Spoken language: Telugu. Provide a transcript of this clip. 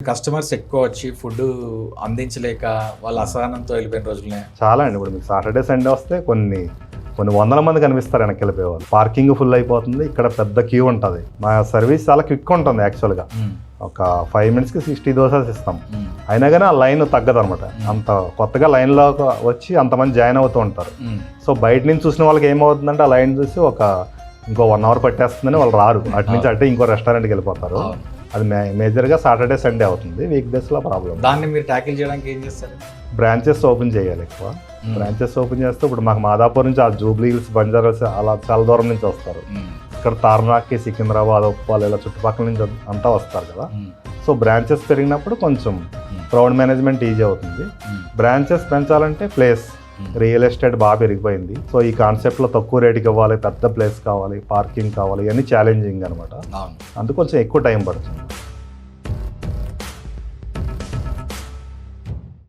కస్టమర్స్ ఎక్కువ వచ్చి ఫుడ్ అందించలేక వాళ్ళ అసహనంతో వెళ్ళిపోయిన రోజులనే చాలా అండి. ఇప్పుడు మీకు సాటర్డే సండే వస్తే కొన్ని వందల మంది కనిపిస్తారు వెనక్కి వెళ్ళిపోయేవాళ్ళు. పార్కింగ్ ఫుల్ అయిపోతుంది, ఇక్కడ పెద్ద క్యూ ఉంటుంది. మా సర్వీస్ చాలా క్విక్ ఉంటుంది యాక్చువల్గా. ఒక 5 minutesకి 60 దోసెస్ ఇస్తాం. అయినా కానీ ఆ లైన్ తగ్గదు అనమాట. అంత కొత్తగా లైన్లో వచ్చి అంతమంది జాయిన్ అవుతూ ఉంటారు. సో బయట నుంచి చూసిన వాళ్ళకి ఏమవుతుందంటే ఆ లైన్ చూసి ఇంకో 1 hour పట్టేస్తుందని వాళ్ళు రారు. అటు నుంచి అటే ఇంకో రెస్టారెంట్కి వెళ్ళిపోతారు. అది మేజర్గా సాటర్డే సండే అవుతుంది. వీక్ డేస్లో ప్రాబ్లం. దాన్ని మీరు ట్యాకిల్ చేయడానికి ఏం చేస్తారు? బ్రాంచెస్ ఓపెన్ చేయాలి. ఎక్కువ బ్రాంచెస్ ఓపెన్ చేస్తే ఇప్పుడు మాకు మాదాపూర్ నుంచి ఆ జూబ్లీ హిల్స్, బంజారాస్ అలా చాలా దూరం నుంచి వస్తారు. ఇక్కడ తార్నాక్కి, సికింద్రాబాద్, ఉప్పాల్ ఇలా చుట్టుపక్కల నుంచి అంతా వస్తారు కదా. సో బ్రాంచెస్ పెరిగినప్పుడు కొంచెం క్రౌడ్ మేనేజ్మెంట్ ఈజీ అవుతుంది. బ్రాంచెస్ పెంచాలంటే ప్లేస్, రియల్ ఎస్టేట్ బాగా పెరిగిపోయింది. సో ఈ కాన్సెప్ట్లో తక్కువ రేటుకి ఇవ్వాలి, పెద్ద ప్లేస్ కావాలి, పార్కింగ్ కావాలి, ఇవన్నీ ఛాలెంజింగ్ అనమాట. అందుకు కొంచెం ఎక్కువ టైం పడుతుంది.